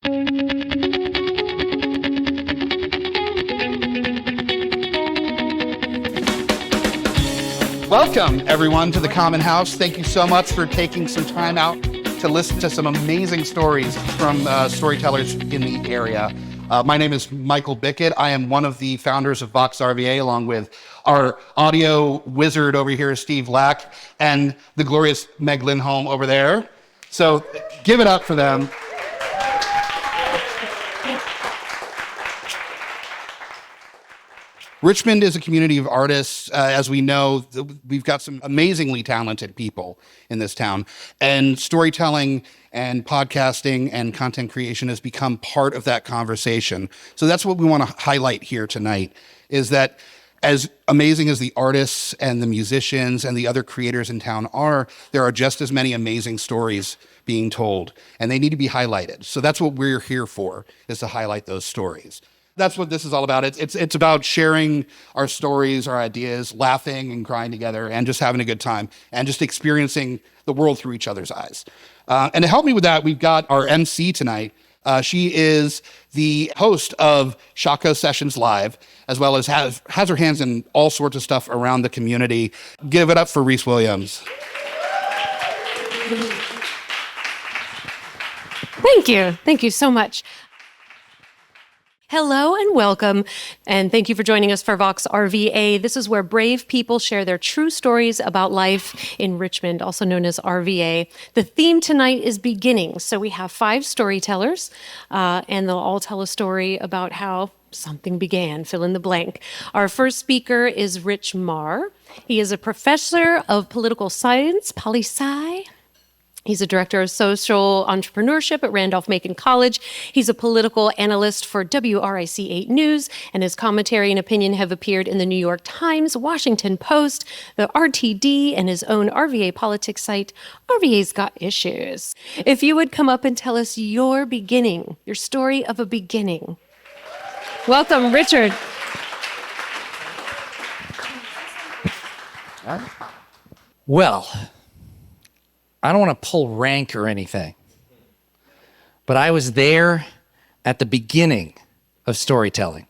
Welcome, everyone, to the Common House. Thank you so much for taking some time out to listen to some amazing stories from storytellers in the area. My name is Michael Bickett. I am one of the founders of Vox RVA, along with our audio wizard over here, Steve Lack, and the glorious Meg Lindholm over there. So give it up for them. Richmond is a community of artists. As we know, we've got some amazingly talented people in this town. And storytelling and podcasting and content creation has become part of that conversation. So that's what we want to highlight here tonight, is that as amazing as the artists and the musicians and the other creators in town are, there are just as many amazing stories being told, and they need to be highlighted. So that's what we're here for, is to highlight those stories. That's what this is all about. It's about sharing our stories, our ideas, laughing and crying together, and just having a good time, and just experiencing the world through each other's eyes. And to help me with that, we've got our MC tonight. She is the host of Shaka Sessions Live, as well as has her hands in all sorts of stuff around the community. Give it up for Reese Williams. Thank you. Thank you so much. Hello and welcome, and thank you for joining us for Vox RVA. This is where brave people share their true stories about life in Richmond, also known as RVA. The theme tonight is beginnings, so we have 5 storytellers, and they'll all tell a story about how something began, fill in the blank. Our first speaker is Rich Meagher. He is a professor of political science, poli-sci. He's a director of social entrepreneurship at Randolph-Macon College. He's a political analyst for WRIC 8 News, and his commentary and opinion have appeared in the New York Times, Washington Post, the RTD, and his own RVA politics site, RVA's Got Issues. If you would come up and tell us your beginning, your story of a beginning. Welcome, Richard. Well, I don't want to pull rank or anything, but I was there at the beginning of storytelling.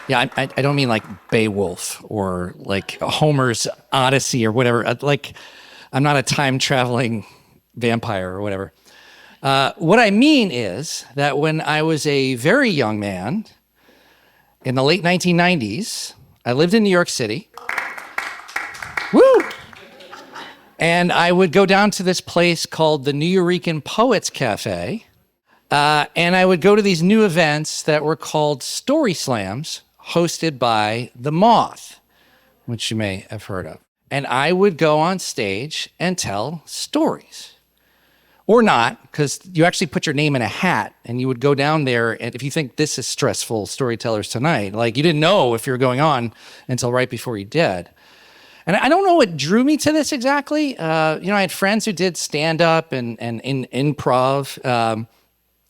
Yeah, I don't mean like Beowulf or like Homer's Odyssey or whatever. Like, I'm not a time-traveling vampire or whatever. What I mean is that when I was a very young man, in the late 1990s, I lived in New York City. Woo! And I would go down to this place called the Nuyorican Poets Cafe, and I would go to these new events that were called Story Slams, hosted by The Moth, which you may have heard of. And I would go on stage and tell stories. Or not, because you actually put your name in a hat, and you would go down there, and if you think this is stressful, storytellers tonight, like you didn't know if you were going on until right before you did. And I don't know what drew me to this exactly. I had friends who did stand-up and in improv,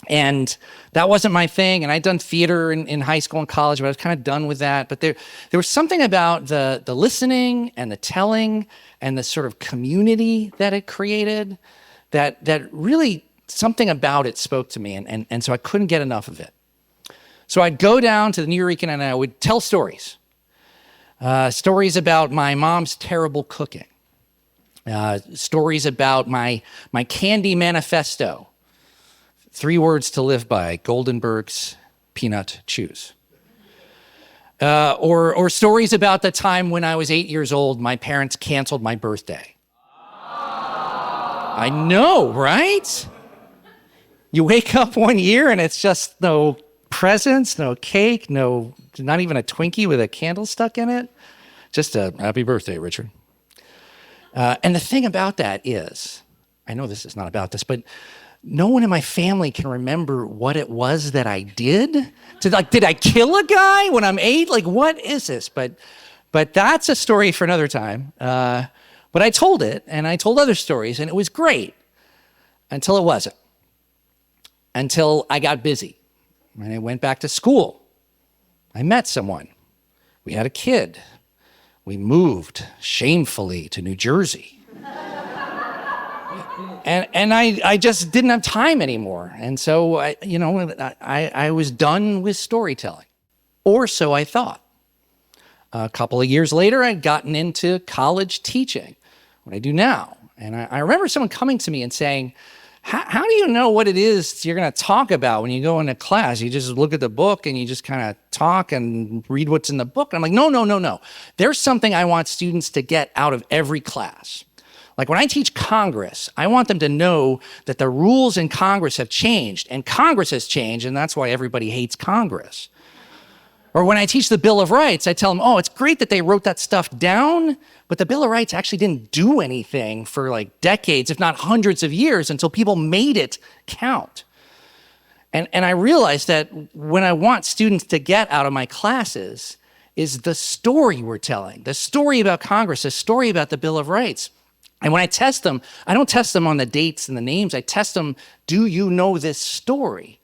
and that wasn't my thing. And I'd done theater in high school and college, but I was kind of done with that. But there was something about the listening and the telling and the sort of community that it created that really, something about it spoke to me. And so I couldn't get enough of it. So I'd go down to the Nuyorican and I would tell stories. Stories about my mom's terrible cooking. Stories about my candy manifesto. 3 words to live by, Goldenberg's peanut chews. Or stories about the time when I was 8 years old, my parents canceled my birthday. I know, right? You wake up one year and it's just no presents, no cake, not even a Twinkie with a candle stuck in it. Just a happy birthday, Richard. And the thing about that is, I know this is not about this, but no one in my family can remember what it was that I did. Did I kill a guy when I'm 8? Like, what is this? But that's a story for another time. But I told it, and I told other stories, and it was great until it wasn't. Until I got busy, and I went back to school. I met someone. We had a kid. We moved shamefully to New Jersey. And I just didn't have time anymore. And so, I was done with storytelling, or so I thought. A couple of years later, I'd gotten into college teaching, what I do now. And I remember someone coming to me and saying, how do you know what it is you're going to talk about when you go into class? You just look at the book and you just kind of talk and read what's in the book. And I'm like, no. There's something I want students to get out of every class. Like when I teach Congress, I want them to know that the rules in Congress have changed, and Congress has changed, and that's why everybody hates Congress. Or when I teach the Bill of Rights, I tell them, oh, it's great that they wrote that stuff down, but the Bill of Rights actually didn't do anything for like decades, if not hundreds of years, until people made it count. And I realized that when I want students to get out of my classes is the story we're telling, the story about Congress, the story about the Bill of Rights. And when I test them, I don't test them on the dates and the names. I test them, do you know this story?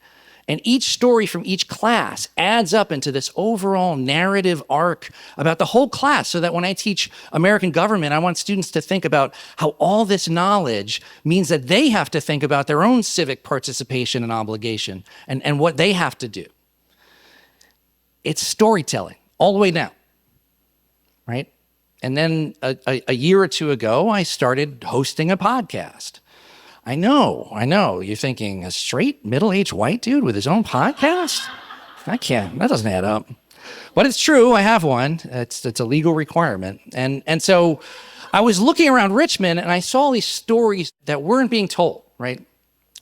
And each story from each class adds up into this overall narrative arc about the whole class, so that when I teach American government, I want students to think about how all this knowledge means that they have to think about their own civic participation and obligation and what they have to do. It's storytelling all the way down, right? And then a year or two ago, I started hosting a podcast. I know. You're thinking, a straight middle-aged white dude with his own podcast? That doesn't add up. But it's true, I have one. It's a legal requirement. And so I was looking around Richmond and I saw these stories that weren't being told, right?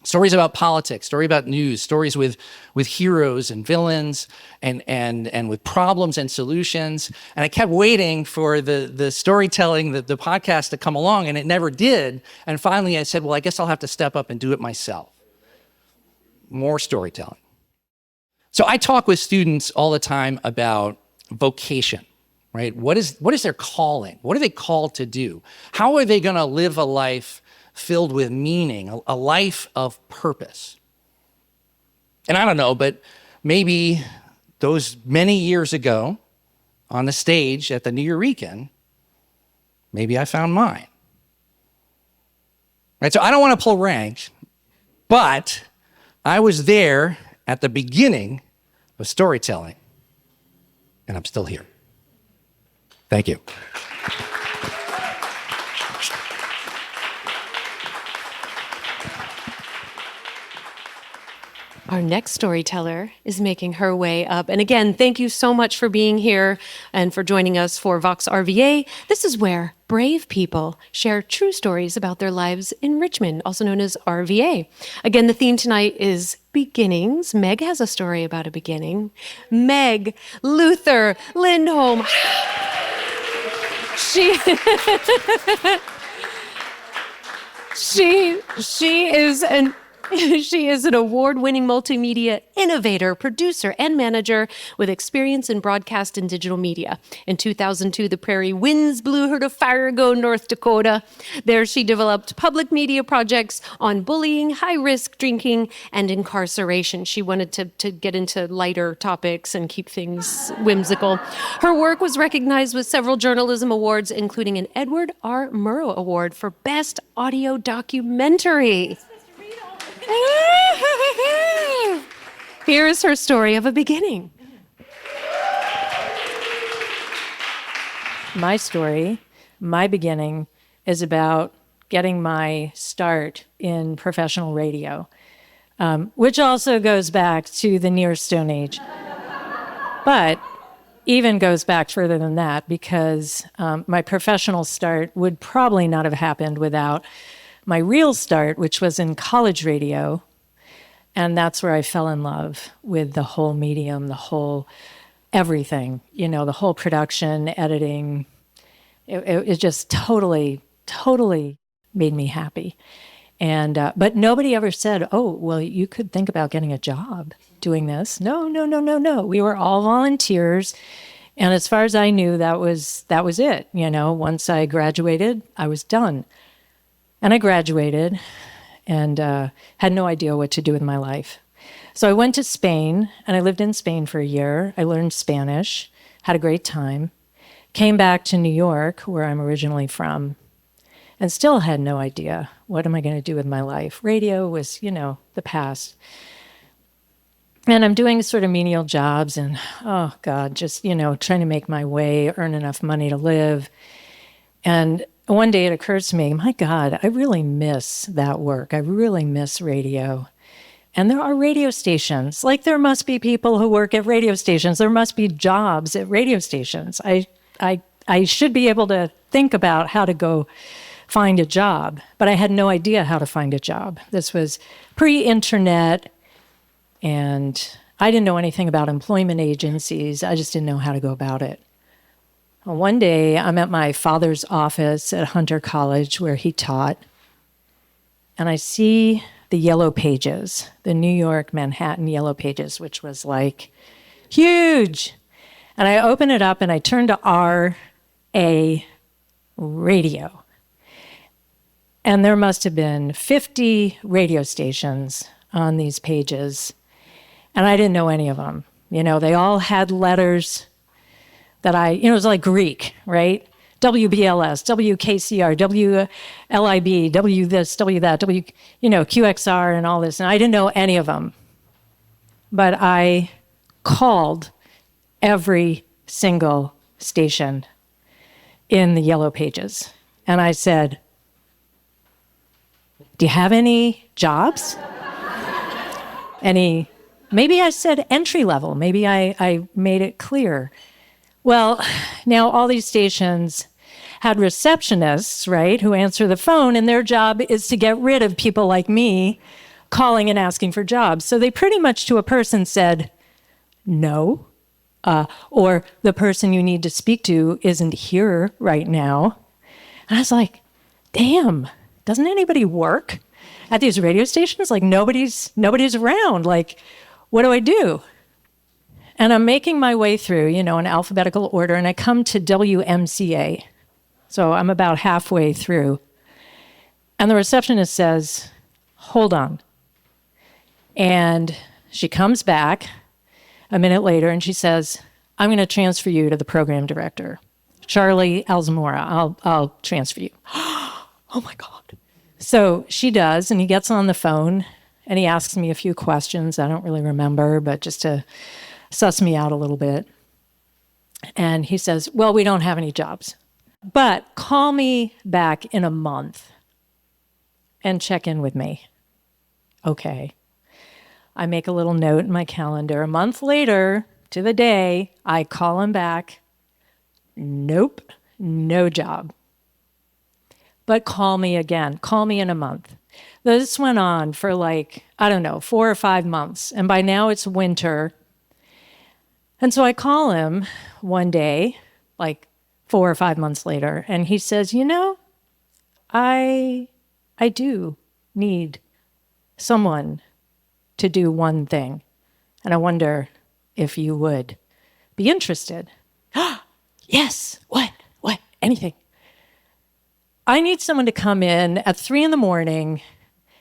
Stories about politics, stories about news, stories with heroes and villains and with problems and solutions. And I kept waiting for the storytelling, the podcast to come along, and it never did. And finally I said, well, I guess I'll have to step up and do it myself. More storytelling. So I talk with students all the time about vocation, right? What is their calling? What are they called to do? How are they going to live a life filled with meaning, a life of purpose? And I don't know, but maybe those many years ago on the stage at the New Eurekan, maybe I found mine. Right? So I don't want to pull rank, but I was there at the beginning of storytelling, and I'm still here. Thank you. Our next storyteller is making her way up. And again, thank you so much for being here and for joining us for Vox RVA. This is where brave people share true stories about their lives in Richmond, also known as RVA. Again, the theme tonight is beginnings. Meg has a story about a beginning. Meg Luther Lindholm. She is an award-winning multimedia innovator, producer, and manager with experience in broadcast and digital media. In 2002, the prairie winds blew her to Fargo, North Dakota. There, she developed public media projects on bullying, high-risk drinking, and incarceration. She wanted to get into lighter topics and keep things whimsical. Her work was recognized with several journalism awards, including an Edward R. Murrow Award for Best Audio Documentary. Here is her story of a beginning. My story, my beginning, is about getting my start in professional radio, which also goes back to the near Stone Age. But even goes back further than that, because my professional start would probably not have happened without my real start, which was in college radio. And that's where I fell in love with the whole medium, the whole everything, the whole production, editing. It just totally made me happy. And but nobody ever said, oh, well, you could think about getting a job doing this. No. We were all volunteers. And as far as I knew, that was it. Once I graduated, I was done. And I graduated and had no idea what to do with my life. So I went to Spain, and I lived in Spain for a year. I learned Spanish, had a great time, came back to New York, where I'm originally from, and still had no idea what am I going to do with my life? Radio was, the past. And I'm doing sort of menial jobs and, oh God, just, trying to make my way, earn enough money to live. And one day it occurs to me, my God, I really miss that work. I really miss radio. And there are radio stations. Like there must be people who work at radio stations. There must be jobs at radio stations. I should be able to think about how to go find a job, but I had no idea how to find a job. This was pre-internet, and I didn't know anything about employment agencies. I just didn't know how to go about it. Well, one day, I'm at my father's office at Hunter College where he taught, and I see the Yellow Pages, the New York, Manhattan Yellow Pages, which was like huge. And I open it up and I turn to R.A. Radio. And there must have been 50 radio stations on these pages. And I didn't know any of them. They all had letters that it was like Greek, right? WBLS, WKCR, WLIB, W this, W that, QXR and all this. And I didn't know any of them. But I called every single station in the Yellow Pages. And I said, do you have any jobs? Maybe I said entry level. Maybe I made it clear. Well, now all these stations had receptionists, right, who answer the phone, and their job is to get rid of people like me calling and asking for jobs. So they pretty much to a person said, no, or the person you need to speak to isn't here right now. And I was like, damn, doesn't anybody work at these radio stations? Like nobody's around. Like, what do I do? And I'm making my way through, in alphabetical order, and I come to WMCA. So I'm about halfway through. And the receptionist says, hold on. And she comes back a minute later and she says, I'm going to transfer you to the program director, Charlie Alzamora. I'll transfer you. Oh my God. So she does, and he gets on the phone and he asks me a few questions. I don't really remember, but just to suss me out a little bit. And he says, well, we don't have any jobs, but call me back in a month and check in with me. Okay. I make a little note in my calendar. A month later, to the day, I call him back. Nope, no job. But call me again. Call me in a month. This went on for 4 or 5 months. And by now it's winter. And so I call him one day, 4 or 5 months later, and he says, I do need someone to do one thing. And I wonder if you would be interested. Yes. What? Anything. I need someone to come in at 3 a.m.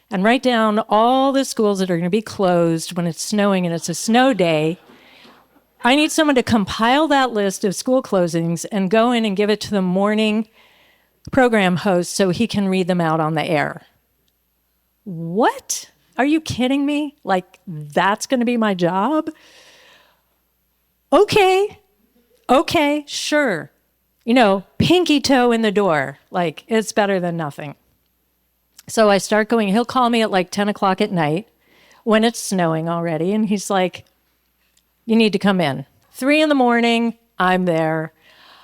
and write down all the schools that are going to be closed when it's snowing and it's a snow day. I need someone to compile that list of school closings and go in and give it to the morning program host so he can read them out on the air. What? Are you kidding me? That's going to be my job? Okay, sure. Pinky toe in the door. It's better than nothing. So I start going. He'll call me at 10 o'clock at night when it's snowing already. And he's like, you need to come in. 3 a.m, I'm there.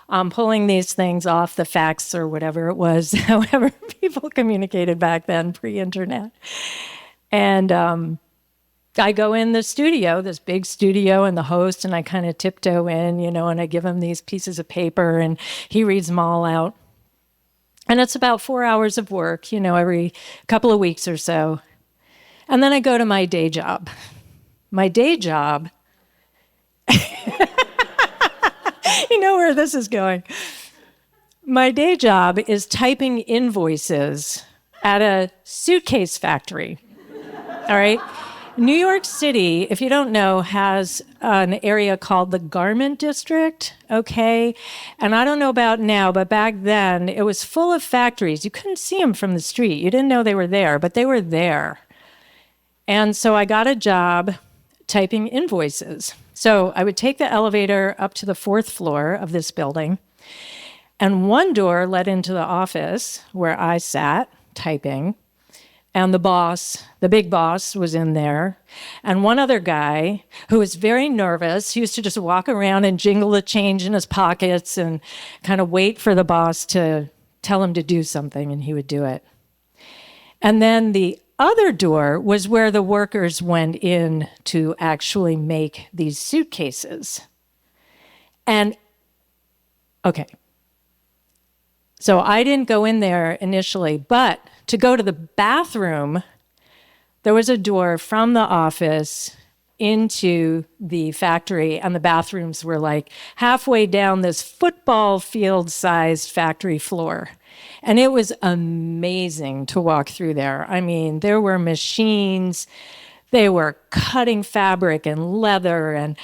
I'm pulling these things off the fax or whatever it was, however people communicated back then, pre-internet. And I go in the studio, this big studio, and the host, and I kind of tiptoe in, and I give him these pieces of paper, and he reads them all out. And it's about 4 hours of work, every couple of weeks or so. And then I go to my day job. My day job, you know where this is going. My day job is typing invoices at a suitcase factory. All right? New York City, if you don't know, has an area called the Garment District, okay? And I don't know about now, but back then it was full of factories. You couldn't see them from the street. You didn't know they were there, but they were there. And so I got a job typing invoices. So I would take the elevator up to the 4th floor of this building, and one door led into the office where I sat typing. And the boss, the big boss, was in there. And one other guy who was very nervous, he used to just walk around and jingle the change in his pockets and kind of wait for the boss to tell him to do something, and he would do it. And then the other door was where the workers went in to actually make these suitcases. And, okay. So I didn't go in there initially, but to go to the bathroom, there was a door from the office into the factory, and the bathrooms were like halfway down this football field-sized factory floor. And it was amazing to walk through there. I mean, there were machines, they were cutting fabric and leather and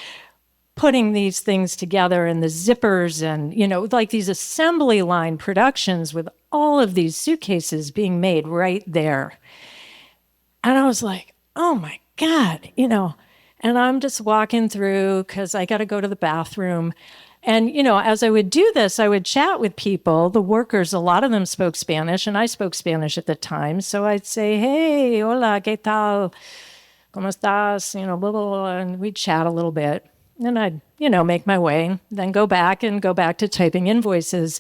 putting these things together, and the zippers, and, you know, like these assembly line productions with all of these suitcases being made right there. And I was like, oh my God, you know, and I'm just walking through because I got to go to the bathroom. And, you know, as I would do this, I would chat with people, the workers. A lot of them spoke Spanish, and I spoke Spanish at the time. So I'd say, hey, hola, ¿qué tal? ¿Cómo estás? You know, blah, blah, blah. And we'd chat a little bit. And I'd, you know, make my way, then go back to typing invoices.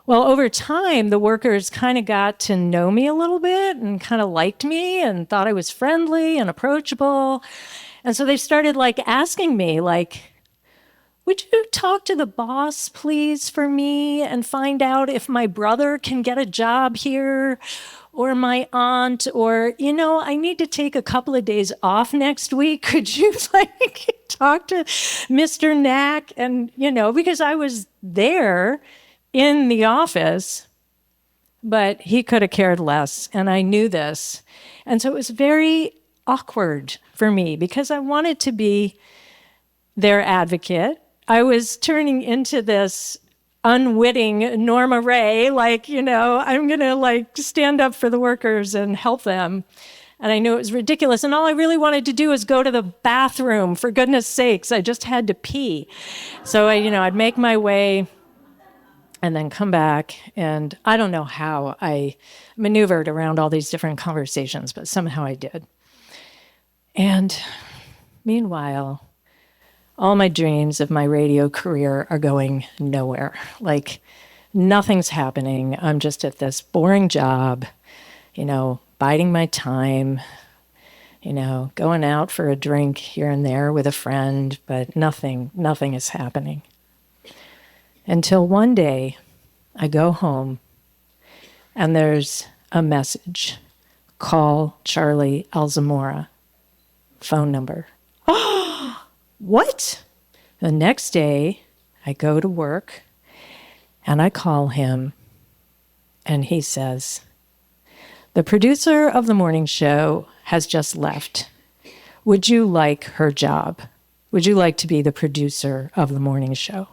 Well, over time, the workers kind of got to know me a little bit and kind of liked me and thought I was friendly and approachable. And so they started like asking me, like, would you talk to the boss, please, for me, and find out if my brother can get a job here, or my aunt, or, you know, I need to take a couple of days off next week. Could you like talk to Mr. Knack? And, you know, because I was there in the office, but he could have cared less. And I knew this. And so it was very awkward for me because I wanted to be their advocate. I was turning into this unwitting Norma Ray, like, you know, I'm going to like stand up for the workers and help them. And I knew it was ridiculous. And all I really wanted to do was go to the bathroom, for goodness sakes. I just had to pee. So I'd make my way and then come back. And I don't know how I maneuvered around all these different conversations, but somehow I did. And meanwhile, all my dreams of my radio career are going nowhere. Like, nothing's happening. I'm just at this boring job, you know, biding my time, you know, going out for a drink here and there with a friend, but nothing is happening. Until one day, I go home, and there's a message. Call Charlie Alzamora. Phone number. What? The next day, I go to work, and I call him, and he says, the producer of the morning show has just left. Would you like her job? Would you like to be the producer of the morning show?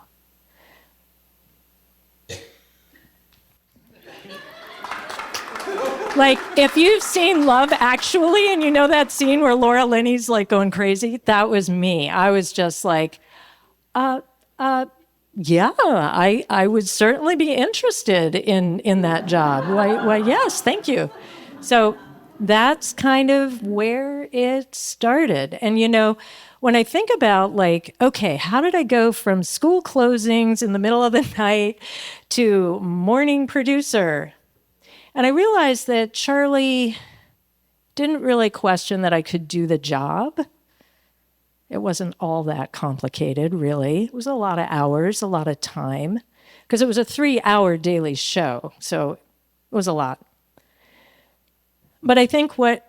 Like, if you've seen Love Actually, and you know that scene where Laura Linney's like going crazy, that was me. I was just like, yeah, I would certainly be interested in that job. Why, yes, thank you. So that's kind of where it started. And, you know, when I think about like, okay, how did I go from school closings in the middle of the night to morning producer? And I realized that Charlie didn't really question that I could do the job. It wasn't all that complicated, really. It was a lot of hours, a lot of time, because it was a 3-hour daily show, so it was a lot. But I think what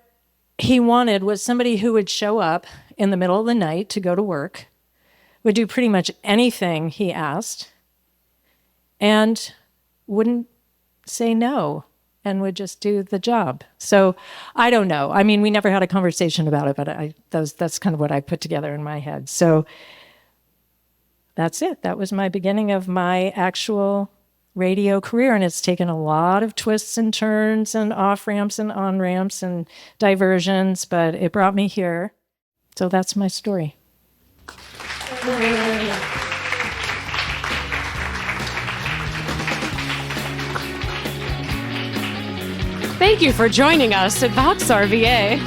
he wanted was somebody who would show up in the middle of the night to go to work, would do pretty much anything he asked, and wouldn't say no. and would just do the job. So I don't know. I mean, we never had a conversation about it, but that's kind of what I put together in my head. So that's it. That was my beginning of my actual radio career, and it's taken a lot of twists and turns and off ramps and on ramps and diversions, but it brought me here. So that's my story. Thank you for joining us at Vox RVA.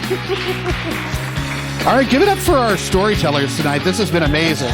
All right, give it up for our storytellers tonight. This has been amazing.